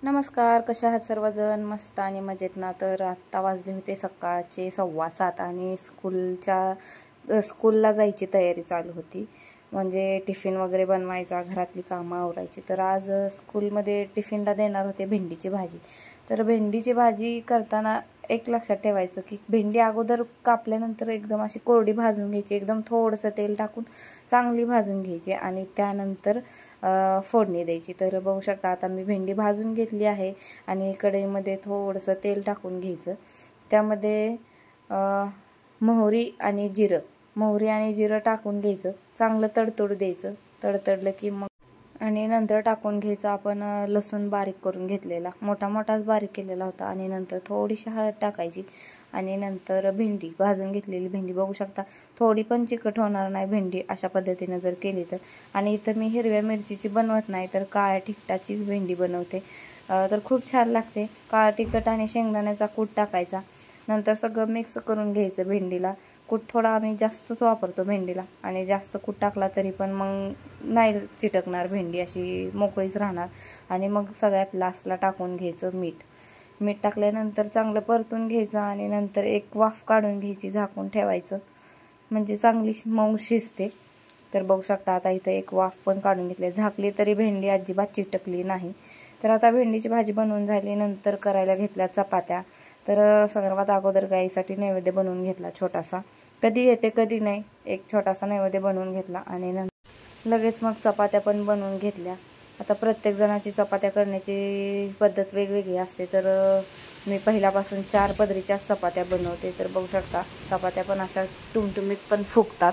नमस्कार, कशा आहात सर्वजण? मस्त आणि मजेत ना? तर आत्ता वाजले होते सकाळचे 7:15 आणि स्कूलला जायची तयारी चालू होती. म्हणजे टिफिन वगैरे बनवायचा, घरातली कामं आवरायची. तर आज स्कूलमध्ये टिफिनला देणार होते भेंडीची भाजी. तर भेंडीची भाजी करताना एक लक्षात ठेवायचं की भेंडी अगोदर कापल्यानंतर एकदम अशी कोरडी भाजून घ्यायची, एकदम थोडंसं तेल टाकून चांगली भाजून घ्यायची आणि त्यानंतर फोडणी द्यायची. तर बघू शकता आता मी भेंडी भाजून घेतली आहे आणि कढईमध्ये थोडंसं तेल टाकून घ्यायचं. त्यामध्ये मोहरी आणि जिरं टाकून घ्यायचं, चांगलं तडतडू द्यायचं. तडतडलं की मग आणि नंतर टाकून घ्यायचं आपण लसूण बारीक करून घेतलेला, मोठाच बारीक केलेला होता. आणि नंतर थोडीशी हळद टाकायची आणि नंतर भेंडी भाजून घेतलेली भेंडी बघू शकता, थोडी पण चिकट होणार नाही भेंडी अशा पद्धतीने जर केली तर. आणि इथं मी हिरव्या मिरचीची बनवत नाही तर काळ्या तिखटाचीच भेंडी बनवते. तर खूप छान लागते. काळा तिखट आणि शेंगदाण्याचा कूट टाकायचा, नंतर सगळं मिक्स करून घ्यायचं. भेंडीला कूट थोडा आम्ही जास्तच वापरतो भेंडीला, आणि जास्त कूट टाकला तरी पण मग नाही चिटकणार भेंडी, अशी मोकळीच राहणार. आणि मग सगळ्यात लास्टला टाकून घ्यायचं मीठ टाकल्यानंतर चांगलं परतून घ्यायचं आणि नंतर एक वाफ काढून घ्यायची, झाकून ठेवायचं म्हणजे चांगली मऊ शिजते. तर बघू शकता आता इथं एक वाफ पण काढून घेतली, झाकली तरी भेंडी अजिबात चिटकली नाही. तर आता भेंडीची भाजी बनवून झाली. नंतर करायला घेतल्या चपात्या. तर सर्वात अगोदर गाईसाठी नैवेद्य बनवून घेतला छोटासा, कधी येते कधी नाही, एक छोटासा नैवेद्य बनवून घेतला आणि नंतर लगेच मग चपात्या पण बनवून घेतल्या. आता प्रत्येक जणाची चपात्या करण्याची पद्धत वेगवेगळी असते. तर मी पहिल्यापासून 4 पदरीच्याच चपात्या बनवते. तर बघू शकता चपात्या पण अशा टुमटुमीत पण फुगतात.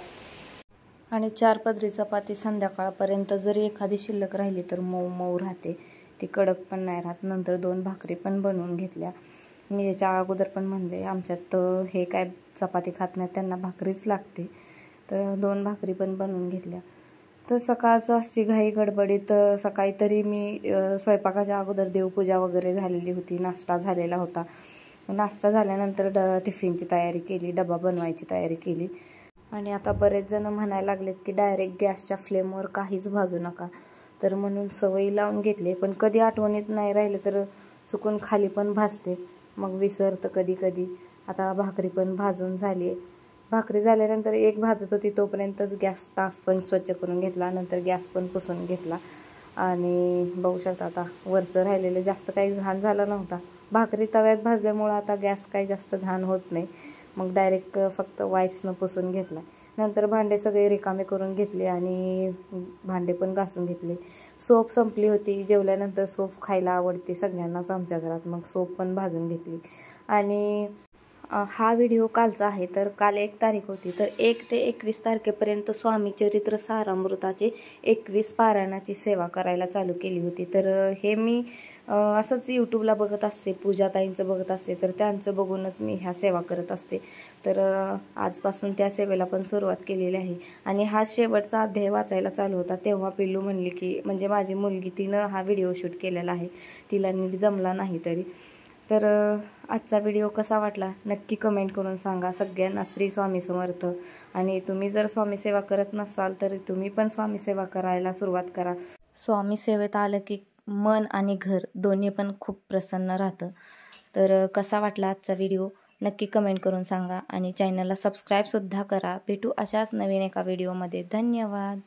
आणि 4 पदरी चपाती संध्याकाळपर्यंत जरी एखादी शिल्लक राहिली तर मऊ मऊ राहते, ती कडक पण नाही राहत. नंतर 2 भाकरी पण बनवून घेतल्या. मी याच्या अगोदर पण म्हणले आमच्यात हे काय चपाती खात नाही, त्यांना भाकरीच लागते. तर 2 भाकरी पण बनवून घेतल्या. तर सकाळचं असती घाई गडबडीत. सकाळी तरी मी स्वयंपाकाच्या अगोदर देवपूजा वगैरे झालेली होती, नाश्ता झालेला होता. नाश्ता झाल्यानंतर टिफिनची तयारी केली, डबा बनवायची तयारी केली. आणि आता बरेच जण म्हणायला लागलेत की डायरेक्ट गॅसच्या फ्लेमवर काहीच भाजू नका. तर म्हणून सवयी लावून घेतली, पण कधी आठवणीत नाही राहिलं तर चुकून खाली पण भाजते, मग विसरतं कधी कधी. आता भाकरी पण भाजून झाली आहे. भाकरी झाल्यानंतर एक भाजत होती तोपर्यंतच गॅस ताफ पण स्वच्छ करून घेतला, नंतर गॅस पण पुसून घेतला. आणि बघू शकता आता वरचं राहिलेलं जास्त काही घाण झाला नव्हता. भाकरी तव्यात भाजल्यामुळं आता गॅस काही जास्त घाण होत नाही. मग डायरेक्ट फक्त वाईप्सनं पुसून घेतला. नंतर भांडे सगळे रिकामे करून घेतले आणि भांडे पण घासून घेतले. सोप संपली होती, जेवल्यानंतर सोप खायला आवडते सगळ्यांनाच आमच्या घरात, मग सोप पण भाजून घेतली. आणि हा व्हिडिओ कालचा आहे. तर काल 1 तारीख होती. तर 1 ते 21 तारखेपर्यंत स्वामी चरित्र सारामृताचे 21 पारायणाची सेवा करायला चालू केली होती. तर हे मी असंच यूट्यूबला बघत असते, पूजाताईंचं बघत असते, तर त्यांचं बघूनच मी ह्या सेवा करत असते. तर आजपासून त्या सेवेला पण सुरुवात केलेली आहे. आणि हा शेवटचा अध्याय वाचायला चालू होता तेव्हा पिल्लू म्हणली की, म्हणजे माझी मुलगी, तिनं हा व्हिडिओ शूट केलेला आहे, तिला नीट जमला नाही तरी. तर आजचा व्हिडिओ कसा वाटला नक्की कमेंट करून सांगा. सगळ्यांना श्री स्वामी समर्थ. आणि तुम्ही जर स्वामी सेवा करत नसाल तर तुम्ही पण स्वामी सेवा करायला सुरुवात करा. स्वामी सेवेत आलं की मन आणि घर दोन्ही पण खूप प्रसन्न राहतं. तर कसा वाटला आजचा व्हिडिओ नक्की कमेंट करून सांगा आणि चॅनलला सबस्क्राईबसुद्धा करा. भेटू अशाच नवीन एका व्हिडिओमध्ये. धन्यवाद.